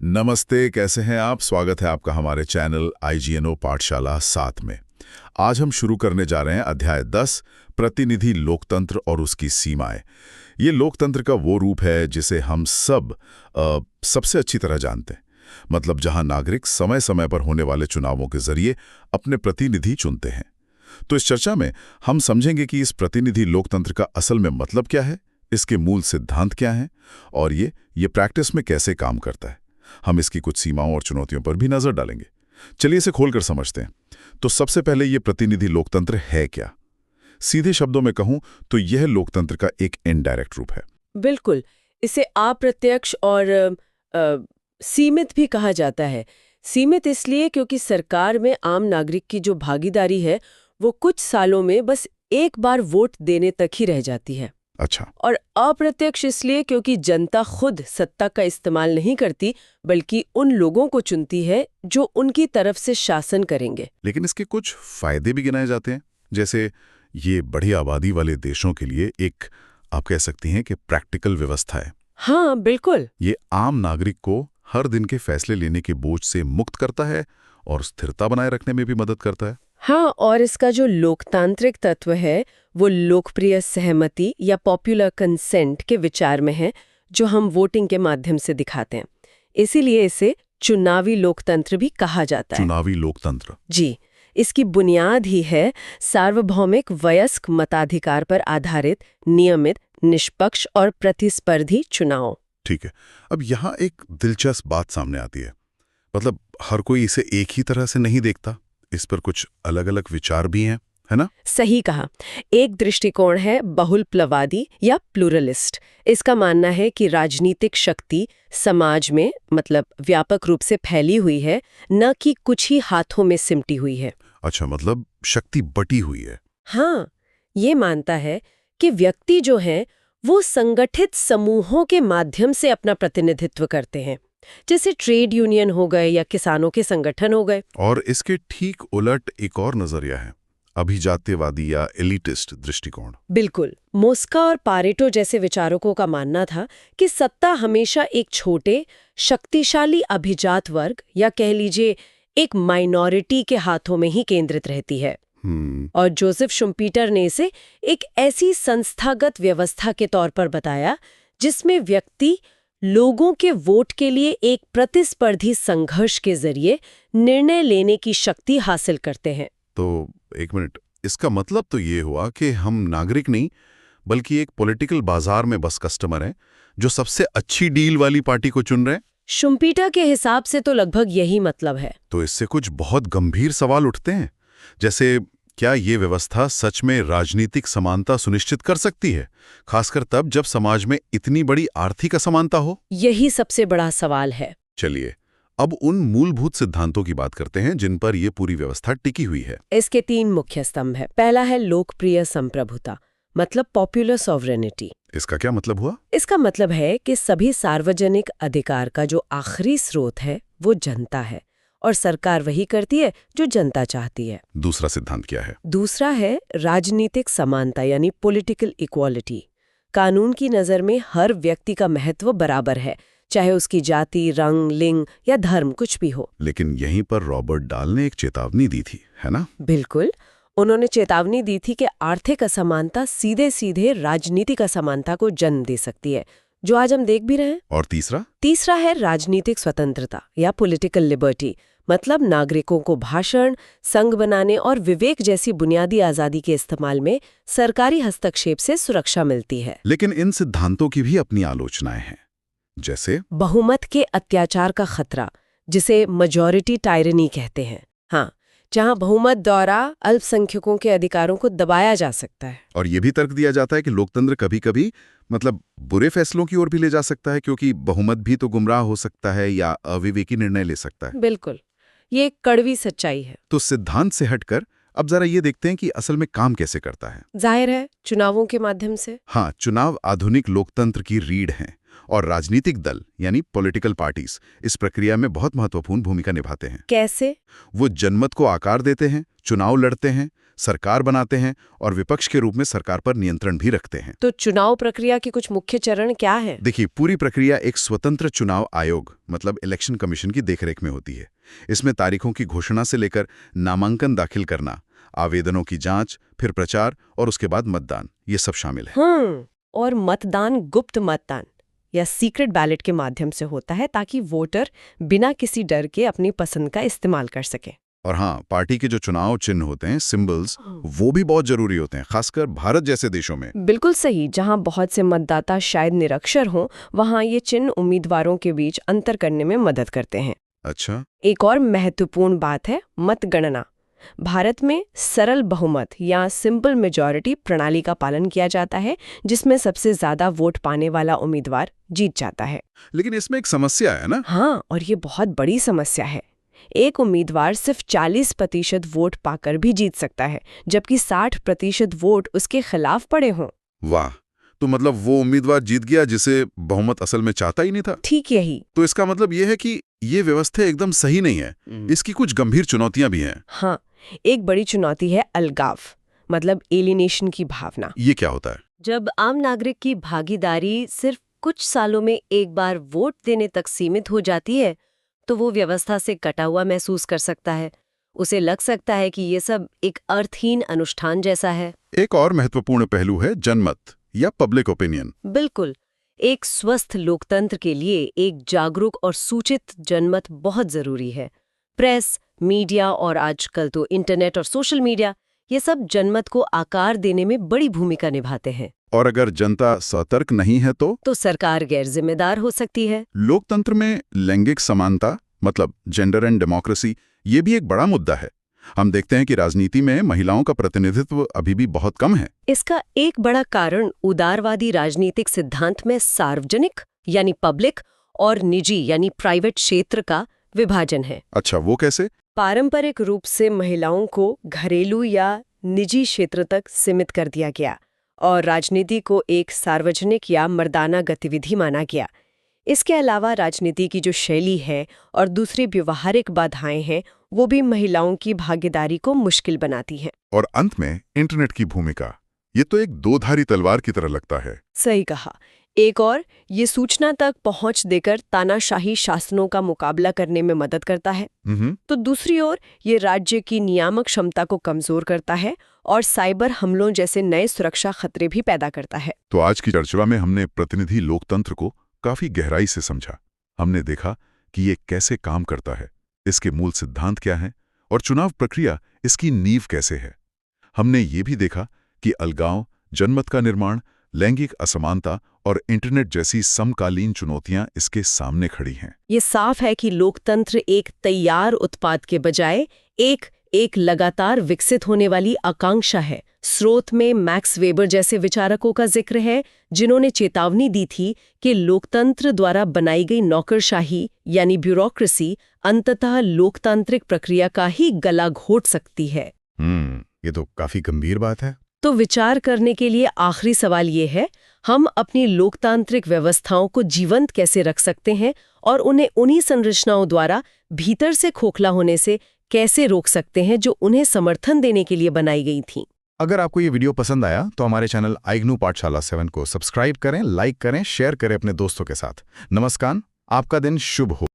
नमस्ते, कैसे हैं आप? स्वागत है आपका हमारे चैनल IGNO पाठशाला 7 में। आज हम शुरू करने जा रहे हैं अध्याय 10, प्रतिनिधि लोकतंत्र और उसकी सीमाएं। ये लोकतंत्र का वो रूप है जिसे हम सबसे अच्छी तरह जानते हैं। मतलब जहां नागरिक समय समय पर होने वाले चुनावों के जरिए अपने प्रतिनिधि चुनते हैं। तो इस चर्चा में हम समझेंगे कि इस प्रतिनिधि लोकतंत्र का असल में मतलब क्या है, इसके मूल सिद्धांत क्या हैं और ये प्रैक्टिस में कैसे काम करता है। हम इसकी कुछ सीमाओं और चुनौतियों पर भी नजर डालेंगे। चलिए इसे खोलकर समझते हैं। तो सबसे पहले ये प्रतिनिधि लोकतंत्र है क्या? सीधे शब्दों में कहूं तो यह लोकतंत्र का एक इनडायरेक्ट रूप है। बिल्कुल, इसे अप्रत्यक्ष और सीमित भी कहा जाता है। सीमित इसलिए क्योंकि सरकार में आम नागरिक की जो भागीदारी है वो कुछ सालों में बस एक बार वोट देने तक ही रह जाती है। अच्छा। और अप्रत्यक्ष इसलिए क्योंकि जनता खुद सत्ता का इस्तेमाल नहीं करती बल्कि उन लोगों को चुनती है जो उनकी तरफ से शासन करेंगे। लेकिन इसके कुछ फायदे भी गिनाए जाते हैं, जैसे ये बड़ी आबादी वाले देशों के लिए एक, आप कह सकती हैं कि प्रैक्टिकल व्यवस्था है। हाँ बिल्कुल। ये आम नागरिक को हर दिन के फैसले लेने के बोझ से मुक्त करता है और स्थिरता बनाए रखने में भी मदद करता है। हाँ, और इसका जो लोकतांत्रिक तत्व है वो लोकप्रिय सहमति या पॉपुलर कंसेंट के विचार में है, जो हम वोटिंग के माध्यम से दिखाते हैं। इसीलिए इसे चुनावी लोकतंत्र भी कहा जाता है। चुनावी लोकतंत्र। जी, इसकी बुनियाद ही है सार्वभौमिक वयस्क मताधिकार पर आधारित नियमित, निष्पक्ष और प्रतिस्पर्धी चुनाव। ठीक है। अब यहाँ एक दिलचस्प बात सामने आती है। मतलब हर कोई इसे एक ही तरह से नहीं देखता, इस पर कुछ अलग अलग विचार भी हैं, है ना? सही कहा। एक दृष्टिकोण है बहुलप्लवादी या प्लूरलिस्ट। इसका मानना है कि राजनीतिक शक्ति समाज में मतलब व्यापक रूप से फैली हुई है, न कि कुछ ही हाथों में सिमटी हुई है। अच्छा, मतलब शक्ति बटी हुई है। हाँ, ये मानता है कि व्यक्ति जो हैं वो संगठित समूहों के माध्यम से अपना प्रतिनिधित्व करते हैं, जैसे ट्रेड यूनियन हो गए या किसानों के संगठन हो गए। और इसके ठीक उलट एक और नजरिया है, अभिजात्यवादी या एलिटिस्ट दृष्टिकोण। बिल्कुल, मोस्का और पारेटो जैसे विचारकों का मानना था कि सत्ता हमेशा एक छोटे शक्तिशाली अभिजात वर्ग या कह लीजिए एक माइनॉरिटी के हाथों में ही केंद्रित रहती है। और जोसेफ शुम्पीटर ने इसे एक ऐसी संस्थागत व्यवस्था के तौर पर बताया जिसमें व्यक्ति लोगों के वोट के लिए एक प्रतिस्पर्धी संघर्ष के जरिए निर्णय लेने की शक्ति हासिल करते हैं। तो एक मिनट, इसका मतलब तो ये हुआ कि हम नागरिक नहीं बल्कि एक पॉलिटिकल बाजार में बस कस्टमर हैं जो सबसे अच्छी डील वाली पार्टी को चुन रहे हैं। शुम्पीटर के हिसाब से तो लगभग यही मतलब है। तो इससे कुछ बहुत गंभीर सवाल उठते हैं, जैसे क्या ये व्यवस्था सच में राजनीतिक समानता सुनिश्चित कर सकती है, खासकर तब जब समाज में इतनी बड़ी आर्थिक असमानता हो? यही सबसे बड़ा सवाल है। चलिए अब उन मूलभूत सिद्धांतों की बात करते हैं जिन पर यह पूरी व्यवस्था टिकी हुई है। इसके 3 मुख्य स्तंभ है। पहला है लोकप्रिय संप्रभुता, मतलब पॉपुलर सॉवरेनिटी। इसका क्या मतलब हुआ? इसका मतलब है कि सभी सार्वजनिक अधिकार का जो आखिरी स्रोत है वो जनता है और सरकार वही करती है जो जनता चाहती है। दूसरा सिद्धांत क्या है? दूसरा है राजनीतिक समानता यानी पॉलिटिकल इक्वालिटी। कानून की नज़र में हर व्यक्ति का महत्व बराबर है, चाहे उसकी जाति, रंग, लिंग या धर्म कुछ भी हो। लेकिन यहीं पर रॉबर्ट डाल ने एक चेतावनी दी थी, है ना? बिल्कुल, उन्होंने चेतावनी दी थी कि आर्थिक असमानता सीधे सीधे राजनीतिक असमानता को जन्म दे सकती है, जो आज हम देख भी रहे हैं। और तीसरा है राजनीतिक स्वतंत्रता या पॉलिटिकल लिबर्टी, मतलब नागरिकों को भाषण, संघ बनाने और विवेक जैसी बुनियादी आजादी के इस्तेमाल में सरकारी हस्तक्षेप से सुरक्षा मिलती है। लेकिन इन सिद्धांतों की भी अपनी आलोचनाएं हैं, जैसे बहुमत के अत्याचार का खतरा, जिसे मेजॉरिटी टायरनी कहते हैं। हाँ, जहां बहुमत द्वारा अल्पसंख्यकों के अधिकारों को दबाया जा सकता है। और ये भी तर्क दिया जाता है कि लोकतंत्र कभी-कभी मतलब बुरे फैसलों की ओर भी ले जा सकता है, क्योंकि बहुमत भी तो गुमराह हो सकता है या अविवेकी निर्णय ले सकता है। बिल्कुल, ये एक कड़वी सच्चाई है। तो सिद्धांत से हटकर अब जरा ये देखते हैं कि असल में काम कैसे करता है। जाहिर है, चुनावों के माध्यम से। हाँ, चुनाव आधुनिक लोकतंत्र की रीढ़ हैं और राजनीतिक दल यानी पॉलिटिकल पार्टीज इस प्रक्रिया में बहुत महत्वपूर्ण भूमिका निभाते हैं। कैसे? वो जनमत को आकार देते हैं, चुनाव लड़ते हैं, सरकार बनाते हैं और विपक्ष के रूप में सरकार पर नियंत्रण भी रखते हैं। तो चुनाव प्रक्रिया के कुछ मुख्य चरण क्या है? देखिए, पूरी प्रक्रिया एक स्वतंत्र चुनाव आयोग मतलब इलेक्शन कमीशन की देखरेख में होती है। इसमें तारीखों की घोषणा से लेकर नामांकन दाखिल करना, आवेदनों की जांच, फिर प्रचार और उसके बाद मतदान, ये सब शामिल है। और मतदान गुप्त मतदान या सीक्रेट बैलेट के माध्यम से होता है ताकि वोटर बिना किसी डर के अपनी पसंद का इस्तेमाल कर सके। और हाँ, पार्टी के जो चुनाव चिन्ह होते हैं, सिंबल्स, वो भी बहुत जरूरी होते हैं, खासकर भारत जैसे देशों में। बिल्कुल सही। जहां बहुत से मतदाता शायद निरक्षर हों, वहां ये चिन्ह उम्मीदवारों के बीच अंतर करने में मदद करते हैं। अच्छा। एक और महत्वपूर्ण बात है मतगणना। भारत में सरल बहुमत या सिंपल मेजॉरिटी प्रणाली का पालन किया जाता है, जिसमें सबसे ज्यादा वोट पाने वाला उम्मीदवार जीत जाता है। लेकिन इसमें एक समस्या है ना? हाँ, और ये बहुत बड़ी समस्या है। एक उम्मीदवार सिर्फ 40% वोट पाकर भी जीत सकता है, जबकि 60% वोट उसके खिलाफ पड़े हों। वाह, तो मतलब वो उम्मीदवार जीत गया जिसे बहुमत असल में चाहता ही नहीं था। ठीक यही। तो इसका मतलब ये है कि ये व्यवस्था एकदम सही नहीं है, इसकी कुछ गंभीर चुनौतियां भी हैं। हाँ, एक बड़ी चुनौती है अलगाव, मतलब एलिनेशन की भावना। ये क्या होता है? जब आम नागरिक की भागीदारी सिर्फ कुछ सालों में एक बार वोट देने तक सीमित हो जाती है, तो वो व्यवस्था से कटा हुआ महसूस कर सकता है। उसे लग सकता है कि ये सब एक अर्थहीन अनुष्ठान जैसा है। एक और महत्वपूर्ण पहलू है जनमत या पब्लिक ओपिनियन। बिल्कुल। एक स्वस्थ लोकतंत्र के लिए एक जागरूक और सूचित जनमत बहुत जरूरी है। प्रेस, मीडिया और आजकल तो इंटरनेट और सोशल मीडिया, ये सब जनमत को आकार देने में बड़ी भूमिका निभाते हैं। और अगर जनता सतर्क नहीं है तो सरकार गैर जिम्मेदार हो सकती है। लोकतंत्र में लैंगिक समानता मतलब जेंडर एंड डेमोक्रेसी, ये भी एक बड़ा मुद्दा है। हम देखते हैं कि राजनीति में महिलाओं का प्रतिनिधित्व अभी भी बहुत कम है। इसका एक बड़ा कारण उदारवादी राजनीतिक सिद्धांत में सार्वजनिक यानी पब्लिक और निजी यानी प्राइवेट क्षेत्र का विभाजन है। अच्छा, वो कैसे? पारंपरिक रूप से महिलाओं को घरेलू या निजी क्षेत्र तक सीमित कर दिया गया और राजनीति को एक सार्वजनिक या मर्दाना गतिविधि माना गया। इसके अलावा राजनीति की जो शैली है और दूसरी व्यवहारिक बाधाएं हैं, वो भी महिलाओं की भागीदारी को मुश्किल बनाती हैं। और अंत में इंटरनेट की भूमिका, ये तो एक दो-धारी तलवार की तरह लगता है। सही कहा। एक और ये सूचना तक पहुंच देकर तानाशाही शासनों का मुकाबला करने में मदद करता है, तो दूसरी ओर ये राज्य की नियामक क्षमता को कमजोर करता है और साइबर हमलों जैसे नए सुरक्षा खतरे भी पैदा करता है। तो आज की चर्चा में हमने प्रतिनिधि लोकतंत्र को काफी गहराई से समझा। हमने देखा कि ये कैसे काम करता है, इसके मूल सिद्धांत क्या हैं और चुनाव प्रक्रिया इसकी नींव कैसे है। हमने ये भी देखा कि अलगाव, जनमत का निर्माण, लैंगिक असमानता और इंटरनेट जैसी समकालीन चुनौतियां इसके सामने खड़ी हैं। ये साफ है कि लोकतंत्र एक तैयार उत्पाद के बजाय एक लगातार विकसित होने वाली आकांक्षा है। स्रोत में मैक्स वेबर जैसे विचारकों का जिक्र है, जिन्होंने चेतावनी दी थी कि लोकतंत्र द्वारा बनाई गई नौकरशाही यानी ब्यूरोक्रेसी अंततः लोकतांत्रिक प्रक्रिया का ही गला घोट सकती है। ये तो काफी गंभीर बात है। तो विचार करने के लिए आखिरी सवाल ये है, हम अपनी लोकतांत्रिक व्यवस्थाओं को जीवंत कैसे रख सकते हैं और उन्हें उन्हीं संरचनाओं द्वारा भीतर से खोखला होने से कैसे रोक सकते हैं जो उन्हें समर्थन देने के लिए बनाई गई थीं। अगर आपको ये वीडियो पसंद आया तो हमारे चैनल आईग्नू पाठशाला 7 को सब्सक्राइब करें, लाइक करें, शेयर करें अपने दोस्तों के साथ। नमस्कार, आपका दिन शुभ हो।